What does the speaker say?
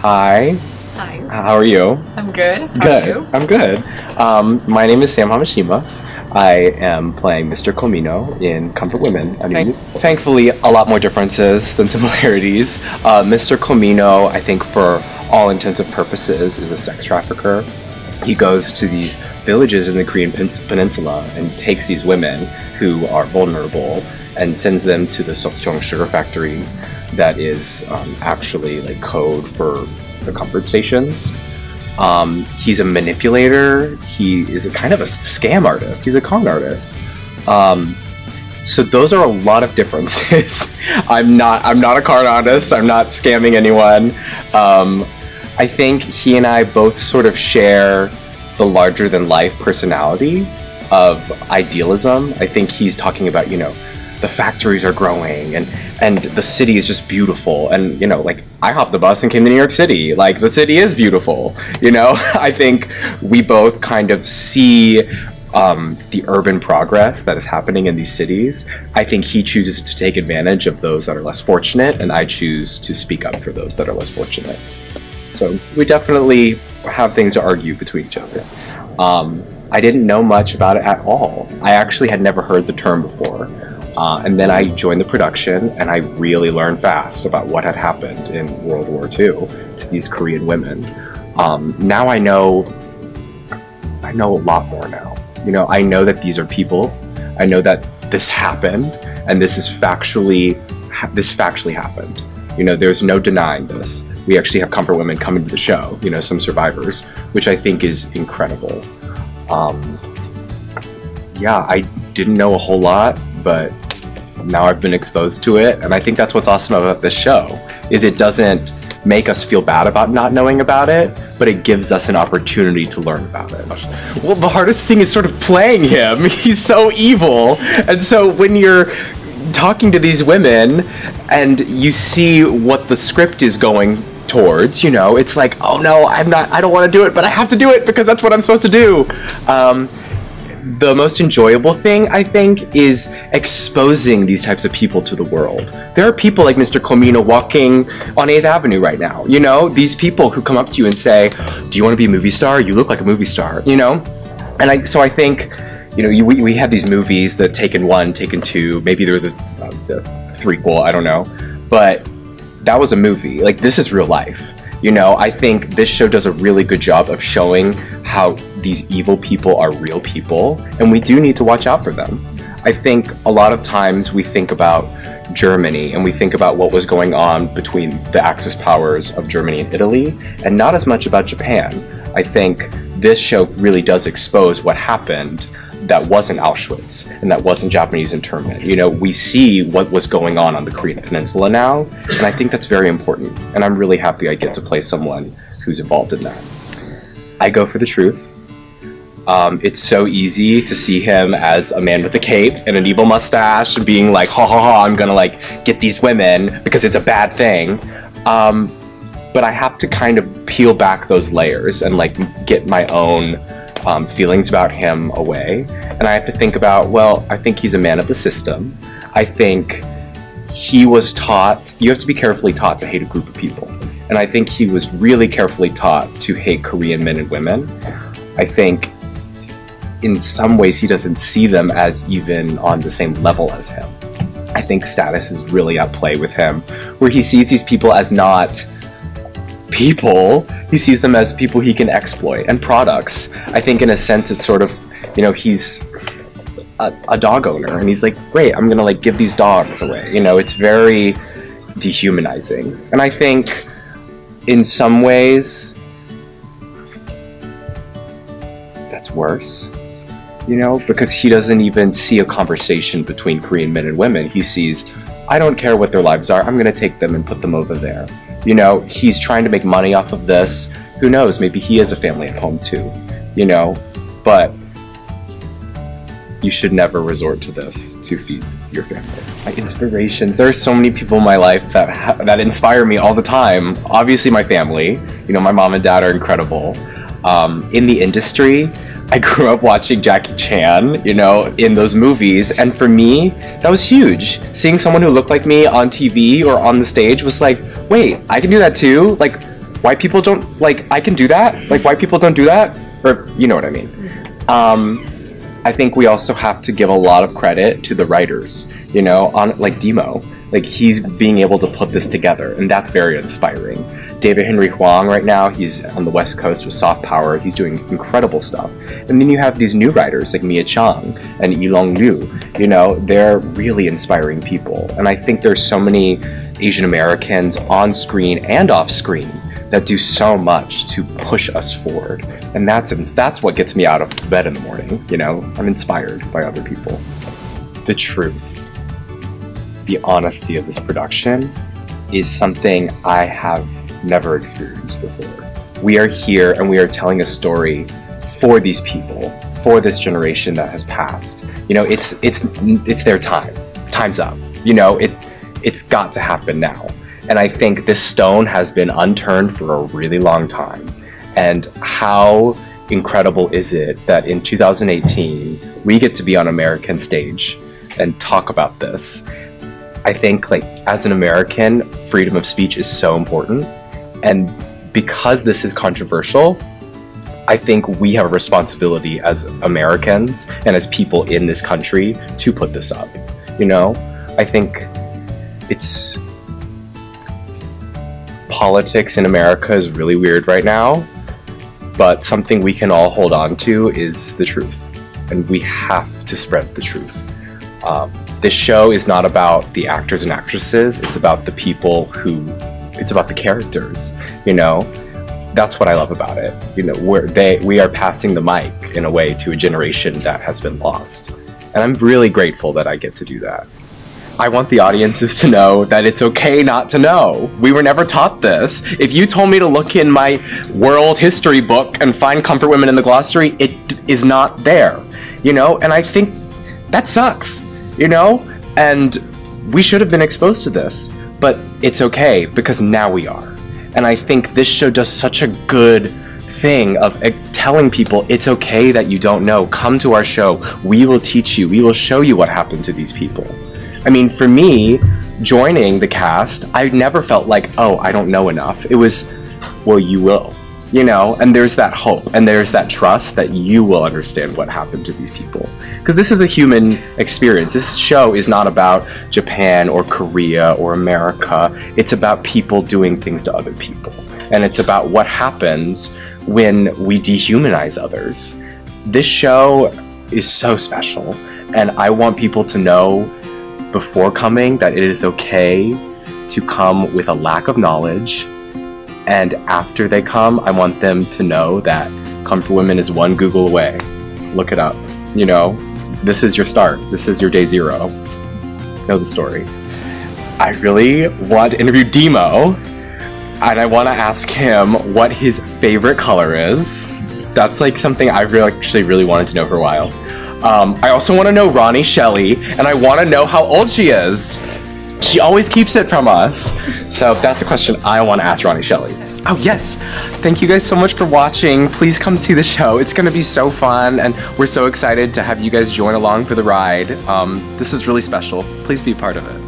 Hi. Hi. How are you? I'm good. How Good. are you? I'm good. My name is Hamashima. I am playing Mr. Komino in Comfort Women. Thankfully, a lot more differences than similarities. Mr. Komino, I think for all intents and purposes, is a sex trafficker. He goes to these villages in the Korean peninsula and takes these women who are vulnerable and sends them to the Sokjeong sugar factory that is actually like code for the comfort stations. He's a manipulator. He is a kind of a scam artist. He's a con artist. So those are a lot of differences. I'm not a con artist. I'm not scamming anyone. I think he and I both sort of share the larger than life personality of idealism. I think he's talking about, you know, the factories are growing and the city is just beautiful, and you know, like I hopped the bus and came to New York City, like the city is beautiful, you know. I think we both kind of see the urban progress that is happening in these cities. I think he chooses to take advantage of those that are less fortunate, and I choose to speak up for those that are less fortunate. So we definitely have things to argue between each other. I didn't know much about it at all. I actually had never heard the term before. And then I joined the production, and I really learned fast about what had happened in World War II to these Korean women. Now I know a lot more now. You know, I know that these are people. I know that this happened, and this factually happened. You know, there's no denying this. We actually have comfort women coming to the show, you know, some survivors, which I think is incredible. Yeah, I didn't know a whole lot, but now I've been exposed to it, and I think that's what's awesome about this show, is it doesn't make us feel bad about not knowing about it, but it gives us an opportunity to learn about it. Well, the hardest thing is sort of playing him. He's so evil, and so when you're talking to these women and you see what the script is going towards, you know, it's like, oh no, I don't want to do it, but I have to do it because that's what I'm supposed to do. The most enjoyable thing, I think, is exposing these types of people to the world. There are people like Mr. Komino walking on 8th Avenue right now, you know? These people who come up to you and say, do you want to be a movie star? You look like a movie star, you know? And so I think, you know, we had these movies, the Taken 1, Taken 2, maybe there was a threequel, I don't know. But that was a movie. Like, this is real life. You know, I think this show does a really good job of showing how these evil people are real people, and we do need to watch out for them. I think a lot of times we think about Germany and we think about what was going on between the Axis powers of Germany and Italy, and not as much about Japan. I think this show really does expose what happened that wasn't Auschwitz and that wasn't Japanese internment. You know, we see what was going on the Korean Peninsula now, and I think that's very important, and I'm really happy I get to play someone who's involved in that. I go for the truth. It's so easy to see him as a man with a cape and an evil mustache and being like, ha ha ha, I'm gonna like get these women because it's a bad thing. But I have to kind of peel back those layers and like get my own feelings about him away. And I have to think about, well, I think he's a man of the system. I think he was taught, you have to be carefully taught to hate a group of people. And I think he was really carefully taught to hate Korean men and women. I think in some ways he doesn't see them as even on the same level as him. I think status is really at play with him, where he sees these people as not people, he sees them as people he can exploit, and products. I think in a sense it's sort of, you know, he's a dog owner, and he's like, great, I'm gonna like give these dogs away. You know, it's very dehumanizing. And I think in some ways that's worse, you know, because he doesn't even see a conversation between Korean men and women. He sees, I don't care what their lives are, I'm gonna take them and put them over there. You know, he's trying to make money off of this. Who knows, maybe he has a family at home too, you know, but you should never resort to this to feed your family. My inspirations, there are so many people in my life that inspire me all the time. Obviously my family, you know, my mom and dad are incredible. In the industry, I grew up watching Jackie Chan, you know, in those movies, and for me, that was huge. Seeing someone who looked like me on TV or on the stage was like, wait, I can do that too? Like, white people don't, like, I can do that, like, white people don't do that, or you know what I mean. I think we also have to give a lot of credit to the writers, you know, on like Demo. Like, he's being able to put this together, and that's very inspiring. David Henry Hwang right now, he's on the West Coast with Soft Power, he's doing incredible stuff. And then you have these new writers like Mia Chang and Yilong Liu, you know, they're really inspiring people. And I think there's so many Asian Americans on screen and off screen that do so much to push us forward. And that's what gets me out of bed in the morning, you know? I'm inspired by other people. The truth, the honesty of this production is something I have never experienced before. We are here and we are telling a story for these people, for this generation that has passed. You know, it's their time. Time's up. You know, it's got to happen now. And I think this stone has been unturned for a really long time. And how incredible is it that in 2018, we get to be on American stage and talk about this. I think, like, as an American, freedom of speech is so important. And because this is controversial, I think we have a responsibility as Americans and as people in this country to put this up. You know, I think it's... Politics in America is really weird right now, but something we can all hold on to is the truth, and we have to spread the truth. This show is not about the actors and actresses, it's about the people it's about the characters, you know? That's what I love about it. You know, we are passing the mic in a way to a generation that has been lost. And I'm really grateful that I get to do that. I want the audiences to know that it's okay not to know. We were never taught this. If you told me to look in my world history book and find comfort women in the glossary, it is not there, you know? And I think that sucks, you know? And we should have been exposed to this, but it's okay because now we are. And I think this show does such a good thing of telling people it's okay that you don't know. Come to our show. We will teach you. We will show you what happened to these people. I mean, for me, joining the cast, I never felt like, oh, I don't know enough. It was, well, you will, you know? And there's that hope, and there's that trust that you will understand what happened to these people. Because this is a human experience. This show is not about Japan or Korea or America. It's about people doing things to other people. And it's about what happens when we dehumanize others. This show is so special, and I want people to know before coming that it is okay to come with a lack of knowledge, and after they come, I want them to know that Comfort Women is one Google away. Look it up. You know, this is your start. This is your day zero. Know the story. I really want to interview Demo, and I want to ask him what his favorite color is. That's like something I actually really wanted to know for a while. I also want to know Ronnie Shelley, and I want to know how old she is. She always keeps it from us. So that's a question I want to ask Ronnie Shelley. Oh yes, thank you guys so much for watching. Please come see the show. It's going to be so fun, and we're so excited to have you guys join along for the ride. This is really special. Please be a part of it.